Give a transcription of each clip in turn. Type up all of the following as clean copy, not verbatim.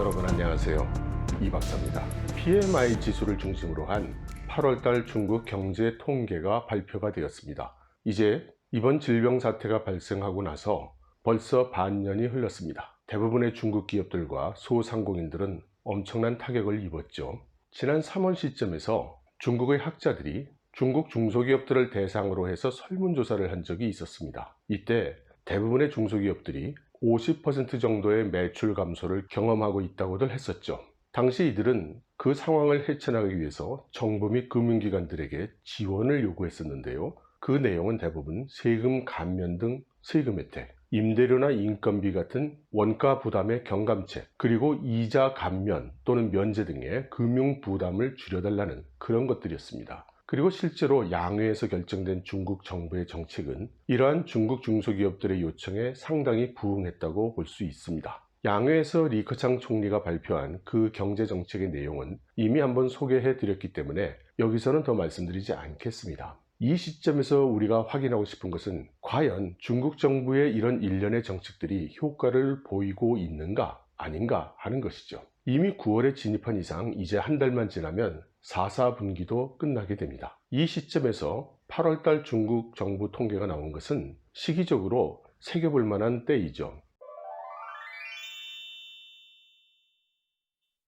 여러분 안녕하세요. 이 박사입니다. PMI 지수를 중심으로 한 8월달 중국 경제 통계가 발표가 되었습니다. 이제 이번 질병 사태가 발생하고 나서 벌써 반년이 흘렀습니다. 대부분의 중국 기업들과 소상공인들은 엄청난 타격을 입었죠. 지난 3월 시점에서 중국의 학자들이 중국 중소기업들을 대상으로 해서 설문조사를 한 적이 있었습니다. 이때 대부분의 중소기업들이 50% 정도의 매출 감소를 경험하고 있다고들 했었죠. 당시 이들은 그 상황을 헤쳐나가기 위해서 정부 및 금융기관들에게 지원을 요구했었는데요. 그 내용은 대부분 세금 감면 등 세금 혜택, 임대료나 인건비 같은 원가 부담의 경감책, 그리고 이자 감면 또는 면제 등의 금융 부담을 줄여달라는 그런 것들이었습니다. 그리고 실제로 양회에서 결정된 중국 정부의 정책은 이러한 중국 중소기업들의 요청에 상당히 부응했다고 볼 수 있습니다. 양회에서 리커창 총리가 발표한 그 경제정책의 내용은 이미 한번 소개해 드렸기 때문에 여기서는 더 말씀드리지 않겠습니다. 이 시점에서 우리가 확인하고 싶은 것은 과연 중국 정부의 이런 일련의 정책들이 효과를 보이고 있는가 아닌가 하는 것이죠. 이미 9월에 진입한 이상 이제 한 달만 지나면 4분기도 끝나게 됩니다. 이 시점에서 8월달 중국 정부 통계가 나온 것은 시기적으로 새겨볼 만한 때이죠.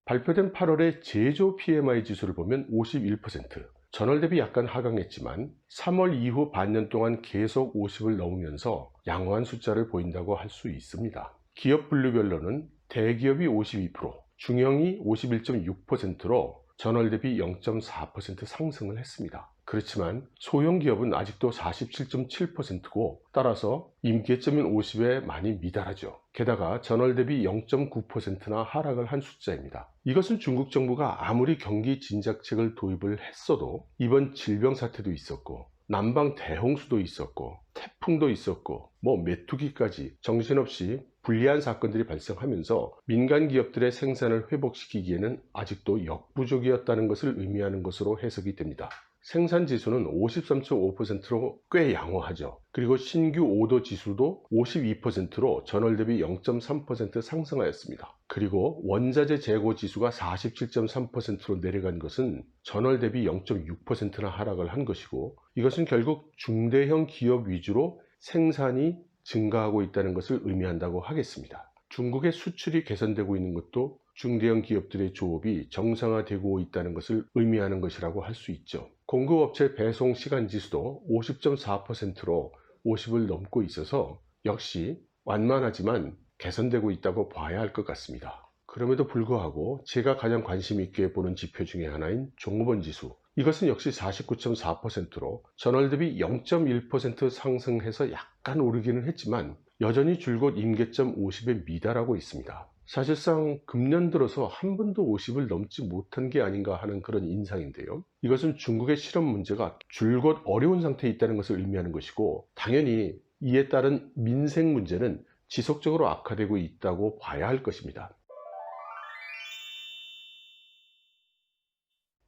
발표된 8월의 제조 PMI 지수를 보면 51%, 전월 대비 약간 하강했지만 3월 이후 반년 동안 계속 50을 넘으면서 양호한 숫자를 보인다고 할 수 있습니다. 기업 분류별로는 대기업이 52%, 중형이 51.6%로 전월 대비 0.4% 상승을 했습니다. 그렇지만 소형기업은 아직도 47.7%고 따라서 임계점인 50에 많이 미달하죠. 게다가 전월 대비 0.9%나 하락을 한 숫자입니다. 이것은 중국 정부가 아무리 경기 진작책을 도입을 했어도 이번 질병 사태도 있었고 남방 대홍수도 있었고 태풍도 있었고 메투기까지 정신없이 불리한 사건들이 발생하면서 민간 기업들의 생산을 회복시키기에는 아직도 역부족이었다는 것을 의미하는 것으로 해석이 됩니다. 생산 지수는 53.5%로 꽤 양호하죠. 그리고 신규 오더 지수도 52%로 전월 대비 0.3% 상승하였습니다. 그리고 원자재 재고 지수가 47.3%로 내려간 것은 전월 대비 0.6%나 하락을 한 것이고, 이것은 결국 중대형 기업 위주로 생산이 증가하고 있다는 것을 의미한다고 하겠습니다. 중국의 수출이 개선되고 있는 것도 중대형 기업들의 조업이 정상화되고 있다는 것을 의미하는 것이라고 할 수 있죠. 공급업체 배송 시간 지수도 50.4%로 50을 넘고 있어서 역시 완만하지만 개선되고 있다고 봐야 할 것 같습니다. 그럼에도 불구하고 제가 가장 관심 있게 보는 지표 중에 하나인 종업원 지수, 이것은 역시 49.4%로 전월 대비 0.1% 상승해서 약간 오르기는 했지만 여전히 줄곧 임계점 50에 미달하고 있습니다. 사실상 금년 들어서 한 번도 50을 넘지 못한 게 아닌가 하는 그런 인상인데요. 이것은 중국의 실업 문제가 줄곧 어려운 상태에 있다는 것을 의미하는 것이고, 당연히 이에 따른 민생 문제는 지속적으로 악화되고 있다고 봐야 할 것입니다.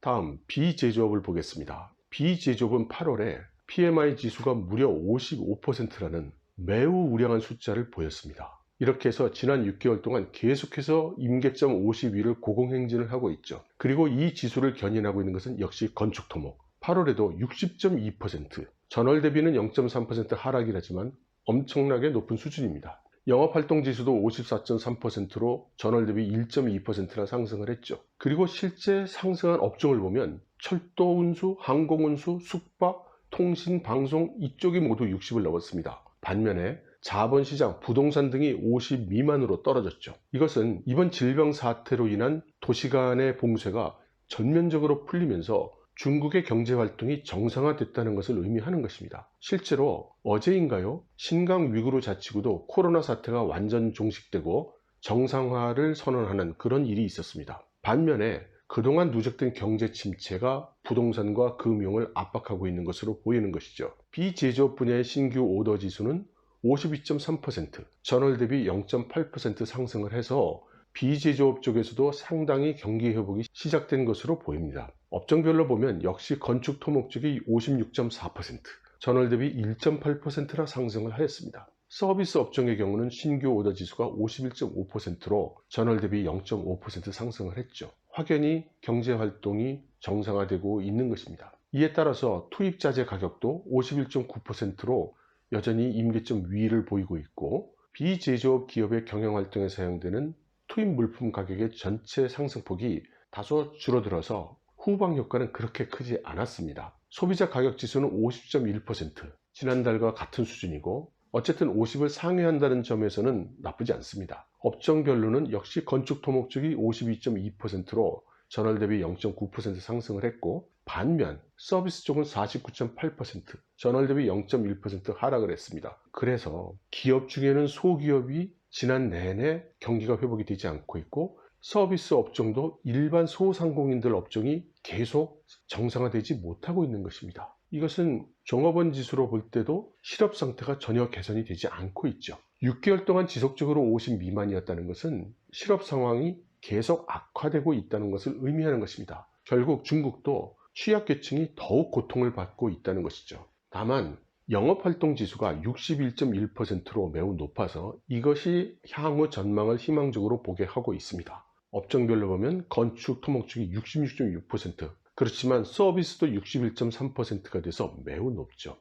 다음 비제조업을 보겠습니다. 비제조업은 8월에 PMI 지수가 무려 55%라는 매우 우량한 숫자를 보였습니다. 이렇게 해서 지난 6개월 동안 계속해서 임계점 50위를 고공행진을 하고 있죠. 그리고 이 지수를 견인하고 있는 것은 역시 건축토목. 8월에도 60.2%, 전월 대비는 0.3% 하락이라지만 엄청나게 높은 수준입니다. 영업활동 지수도 54.3%로 전월 대비 1.2%나 상승을 했죠. 그리고 실제 상승한 업종을 보면 철도 운수, 항공 운수, 숙박, 통신, 방송 이쪽이 모두 60을 넘었습니다. 반면에 자본시장, 부동산 등이 50 미만으로 떨어졌죠. 이것은 이번 질병 사태로 인한 도시 간의 봉쇄가 전면적으로 풀리면서 중국의 경제활동이 정상화됐다는 것을 의미하는 것입니다. 실제로 어제인가요? 신강 위구르 자치구도 코로나 사태가 완전 종식되고 정상화를 선언하는 그런 일이 있었습니다. 반면에 그동안 누적된 경제 침체가 부동산과 금융을 압박하고 있는 것으로 보이는 것이죠. 비제조업 분야의 신규 오더 지수는 52.3%, 전월 대비 0.8% 상승을 해서 비제조업 쪽에서도 상당히 경기 회복이 시작된 것으로 보입니다. 업종별로 보면 역시 건축 토목 쪽이 56.4%, 전월 대비 1.8%나 상승을 하였습니다. 서비스 업종의 경우는 신규 오더 지수가 51.5%로 전월 대비 0.5% 상승을 했죠. 확연히 경제 활동이 정상화되고 있는 것입니다. 이에 따라서 투입자재 가격도 51.9%로 여전히 임계점 위를 보이고 있고, 비제조업 기업의 경영 활동에 사용되는 투입 물품 가격의 전체 상승폭이 다소 줄어들어서 후방 효과는 그렇게 크지 않았습니다. 소비자 가격 지수는 50.1%, 지난달과 같은 수준이고 어쨌든 50을 상회한다는 점에서는 나쁘지 않습니다. 업종별로는 역시 건축 토목 쪽이 52.2%로 전월 대비 0.9% 상승을 했고, 반면 서비스 쪽은 49.8%, 전월 대비 0.1% 하락을 했습니다. 그래서 기업 중에는 소기업이 지난 내내 경기가 회복이 되지 않고 있고, 서비스 업종도 일반 소상공인들 업종이 계속 정상화되지 못하고 있는 것입니다. 이것은 종업원 지수로 볼 때도 실업 상태가 전혀 개선이 되지 않고 있죠. 6개월 동안 지속적으로 50 미만이었다는 것은 실업 상황이 계속 악화되고 있다는 것을 의미하는 것입니다. 결국 중국도 취약계층이 더욱 고통을 받고 있다는 것이죠. 다만 영업활동 지수가 61.1%로 매우 높아서 이것이 향후 전망을 희망적으로 보게 하고 있습니다. 업종별로 보면 건축, 토목 쪽이 66.6%, 그렇지만 서비스도 61.3%가 돼서 매우 높죠.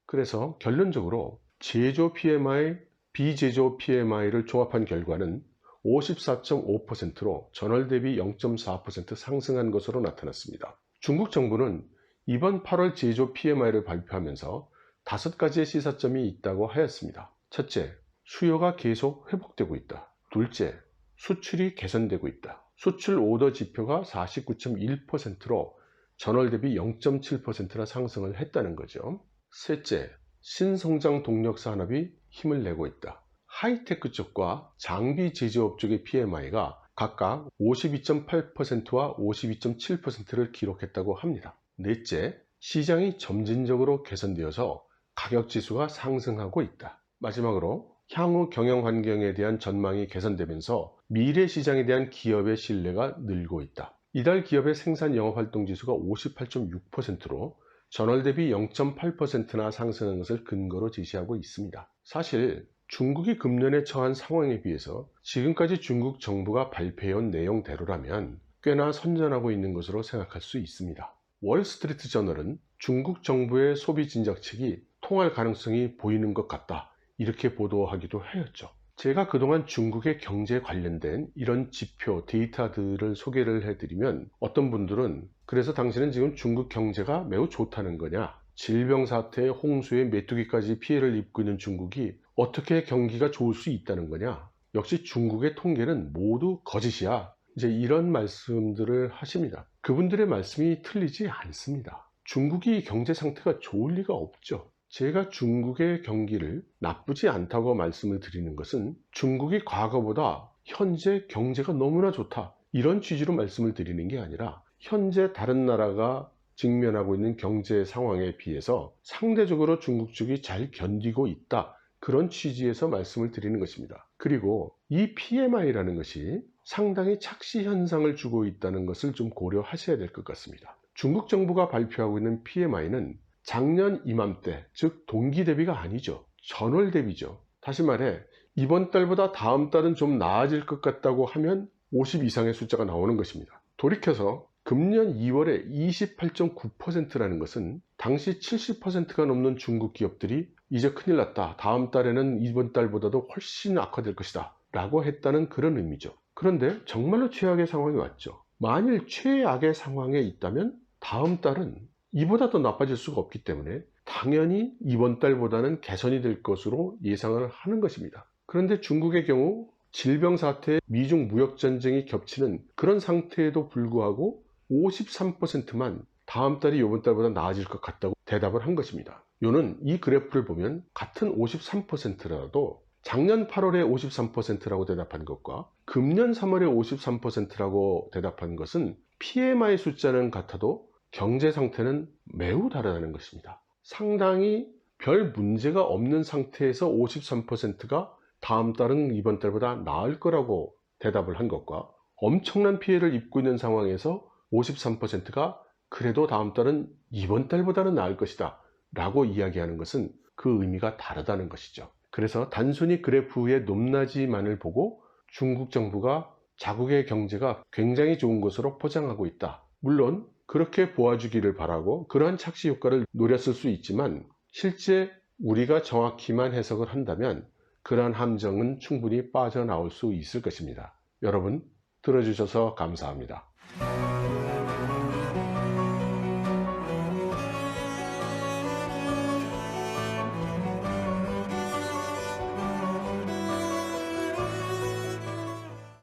그래서 결론적으로 제조 PMI, 비제조 PMI를 종합한 결과는 54.5%로 전월 대비 0.4% 상승한 것으로 나타났습니다. 중국 정부는 이번 8월 제조 PMI를 발표하면서 5가지의 시사점이 있다고 하였습니다. 첫째, 수요가 계속 회복되고 있다. 둘째, 수출이 개선되고 있다. 수출 오더 지표가 49.1%로 전월 대비 0.7%나 상승을 했다는 거죠. 셋째, 신성장 동력 산업이 힘을 내고 있다. 하이테크 쪽과 장비 제조업 쪽의 PMI가 각각 52.8%와 52.7%를 기록했다고 합니다. 넷째, 시장이 점진적으로 개선되어서 가격 지수가 상승하고 있다. 마지막으로 향후 경영 환경에 대한 전망이 개선되면서 미래 시장에 대한 기업의 신뢰가 늘고 있다. 이달 기업의 생산 영업활동 지수가 58.6%로 전월 대비 0.8%나 상승한 것을 근거로 제시하고 있습니다. 사실 중국이 금년에 처한 상황에 비해서 지금까지 중국 정부가 발표해온 내용대로라면 꽤나 선전하고 있는 것으로 생각할 수 있습니다. 월스트리트 저널은 중국 정부의 소비 진작책이 통할 가능성이 보이는 것 같다, 이렇게 보도하기도 하였죠. 제가 그동안 중국의 경제에 관련된 이런 지표, 데이터들을 소개를 해드리면 어떤 분들은 그래서 당신은 지금 중국 경제가 매우 좋다는 거냐? 질병 사태에 홍수에 메뚜기까지 피해를 입고 있는 중국이 어떻게 경기가 좋을 수 있다는 거냐? 역시 중국의 통계는 모두 거짓이야. 이제 이런 말씀들을 하십니다. 그분들의 말씀이 틀리지 않습니다. 중국이 경제 상태가 좋을 리가 없죠. 제가 중국의 경기를 나쁘지 않다고 말씀을 드리는 것은 중국이 과거보다 현재 경제가 너무나 좋다, 이런 취지로 말씀을 드리는 게 아니라 현재 다른 나라가 직면하고 있는 경제 상황에 비해서 상대적으로 중국 쪽이 잘 견디고 있다, 그런 취지에서 말씀을 드리는 것입니다. 그리고 이 PMI라는 것이 상당히 착시 현상을 주고 있다는 것을 좀 고려하셔야 될 것 같습니다. 중국 정부가 발표하고 있는 PMI는 작년 이맘때, 즉 동기 대비가 아니죠. 전월 대비죠. 다시 말해 이번 달보다 다음 달은 좀 나아질 것 같다고 하면 50 이상의 숫자가 나오는 것입니다. 돌이켜서 금년 2월에 28.9%라는 것은 당시 70%가 넘는 중국 기업들이 이제 큰일 났다, 다음 달에는 이번 달보다도 훨씬 악화될 것이다 라고 했다는 그런 의미죠. 그런데 정말로 최악의 상황이 왔죠. 만일 최악의 상황에 있다면 다음 달은 이보다 더 나빠질 수가 없기 때문에 당연히 이번 달보다는 개선이 될 것으로 예상을 하는 것입니다. 그런데 중국의 경우 질병 사태에 미중 무역 전쟁이 겹치는 그런 상태에도 불구하고 53%만 다음 달이 이번 달보다 나아질 것 같다고 대답을 한 것입니다. 요는 이 그래프를 보면 같은 53%라도 작년 8월에 53%라고 대답한 것과 금년 3월에 53%라고 대답한 것은 PMI 숫자는 같아도 경제 상태는 매우 다르다는 것입니다. 상당히 별 문제가 없는 상태에서 53%가 다음 달은 이번 달보다 나을 거라고 대답을 한 것과 엄청난 피해를 입고 있는 상황에서 53%가 그래도 다음 달은 이번 달보다는 나을 것이다, 라고 이야기하는 것은 그 의미가 다르다는 것이죠. 그래서 단순히 그래프의 높낮이만을 보고 중국 정부가 자국의 경제가 굉장히 좋은 것으로 포장하고 있다. 물론 그렇게 보아주기를 바라고 그러한 착시 효과를 노렸을 수 있지만 실제 우리가 정확히만 해석을 한다면 그러한 함정은 충분히 빠져나올 수 있을 것입니다. 여러분 들어주셔서 감사합니다.